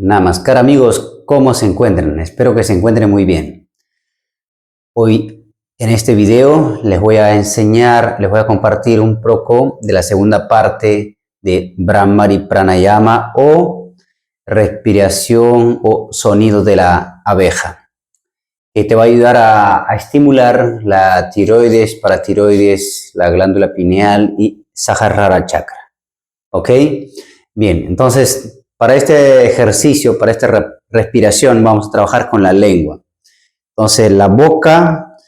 Namaskar amigos, ¿cómo se encuentran? Espero que se encuentren muy bien. Hoy en este video les voy a compartir un poco de la segunda parte de Brahmari Pranayama o respiración o sonido de la abeja, que te va a ayudar a estimular la tiroides, paratiroides, la glándula pineal y Sahasrara chakra. ¿Ok? Bien, entonces para este ejercicio, para esta respiración, vamos a trabajar con la lengua. Entonces la boca,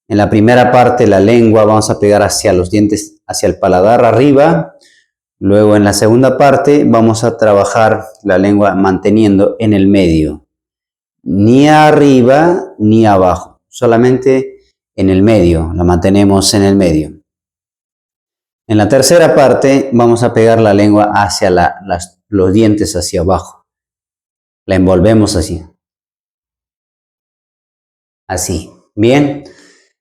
en la primera parte la lengua, vamos a pegar hacia los dientes, hacia el paladar arriba. Luego en la segunda parte vamos a trabajar la lengua manteniendo en el medio. Ni arriba ni abajo, solamente en el medio, la mantenemos en el medio. En la tercera parte vamos a pegar la lengua hacia los dientes hacia abajo. La envolvemos así. Así. Bien.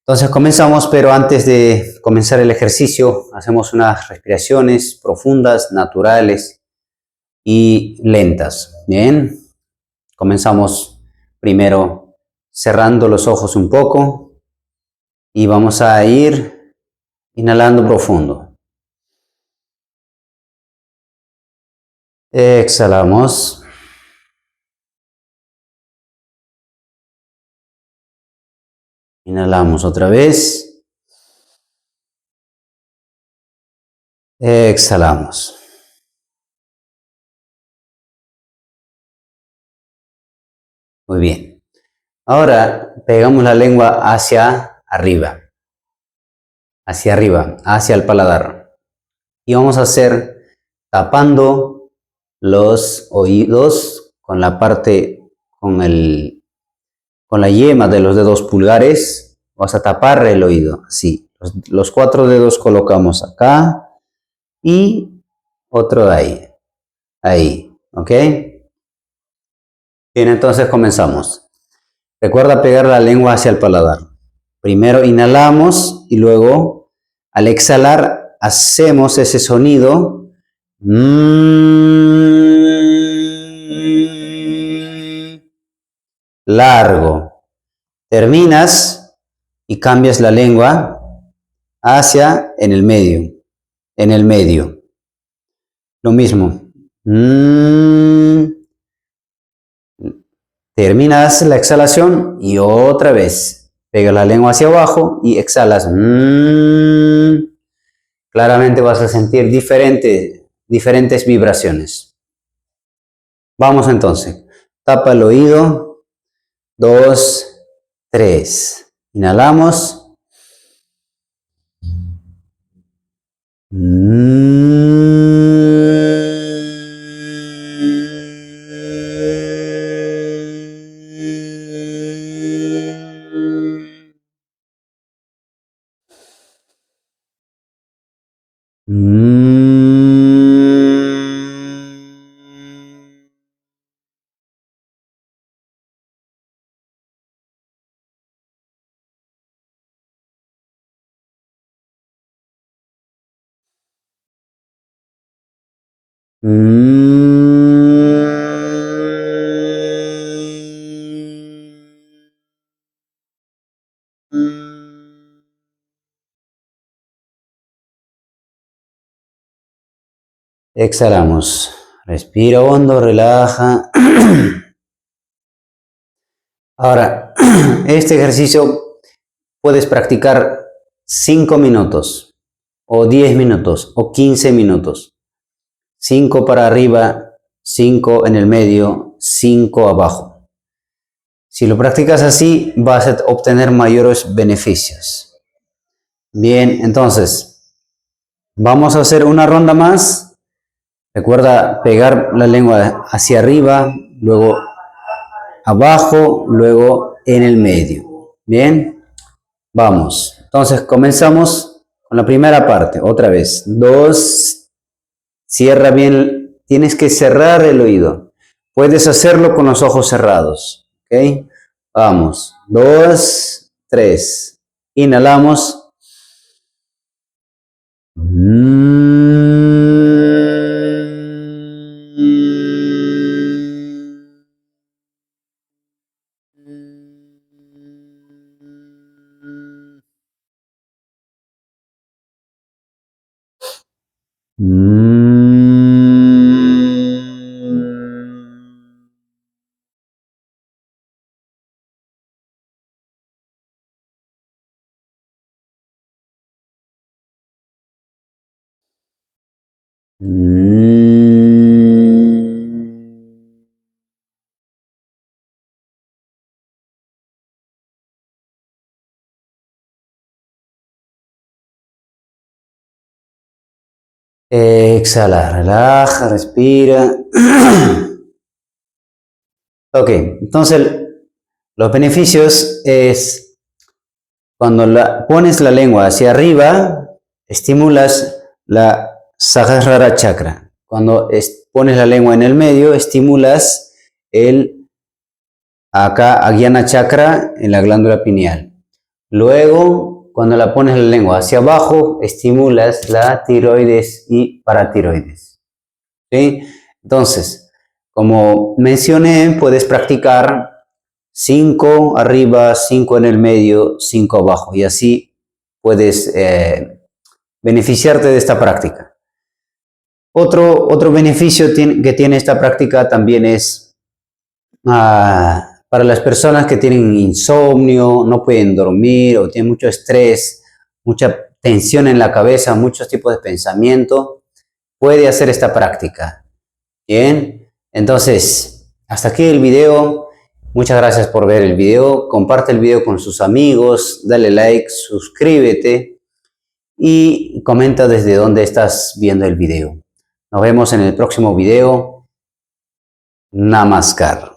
Entonces comenzamos, pero antes de comenzar el ejercicio hacemos unas respiraciones profundas, naturales y lentas. Bien. Comenzamos primero cerrando los ojos un poco y vamos a ir inhalando profundo. Exhalamos. Inhalamos otra vez. Exhalamos. Muy bien. Ahora pegamos la lengua hacia arriba, hacia el paladar. Y vamos a hacer tapando los oídos con la yema de los dedos pulgares. Vas a tapar el oído, así. Los 4 dedos colocamos acá y otro de ahí, ¿ok? Bien, entonces comenzamos. Recuerda pegar la lengua hacia el paladar. Primero inhalamos y luego al exhalar hacemos ese sonido largo. Terminas y cambias la lengua hacia en el medio. Lo mismo. Terminas la exhalación y otra vez pega la lengua hacia abajo y exhalas. Claramente vas a sentir diferentes vibraciones. Vamos entonces. Tapa el oído. 2, 3. Inhalamos. Exhalamos. Respira hondo, relaja. Ahora, este ejercicio puedes practicar 5 minutos, o 10 minutos, o 15 minutos. 5 para arriba, 5 en el medio, 5 abajo. Si lo practicas así, vas a obtener mayores beneficios. Bien, entonces, vamos a hacer una ronda más. Recuerda pegar la lengua hacia arriba, luego abajo, luego en el medio. Bien, vamos. Entonces comenzamos con la primera parte. Otra vez. 2. Cierra bien. Tienes que cerrar el oído. Puedes hacerlo con los ojos cerrados. ¿Ok? Vamos. 2, 3. Inhalamos. Exhala, relaja, respira. Ok, entonces los beneficios es cuando pones la lengua hacia arriba, estimulas la Sahasrara chakra. Cuando pones la lengua en el medio, estimulas el Agyana chakra en la glándula pineal. Luego, cuando la pones la lengua hacia abajo, estimulas la tiroides y paratiroides. ¿Sí? Entonces, como mencioné, puedes practicar 5 arriba, 5 en el medio, 5 abajo y así puedes beneficiarte de esta práctica. Otro beneficio que tiene esta práctica también es para las personas que tienen insomnio, no pueden dormir o tienen mucho estrés, mucha tensión en la cabeza, muchos tipos de pensamiento, puede hacer esta práctica. Bien, entonces, hasta aquí el video. Muchas gracias por ver el video. Comparte el video con sus amigos, dale like, suscríbete y comenta desde dónde estás viendo el video. Nos vemos en el próximo video. Namaskar.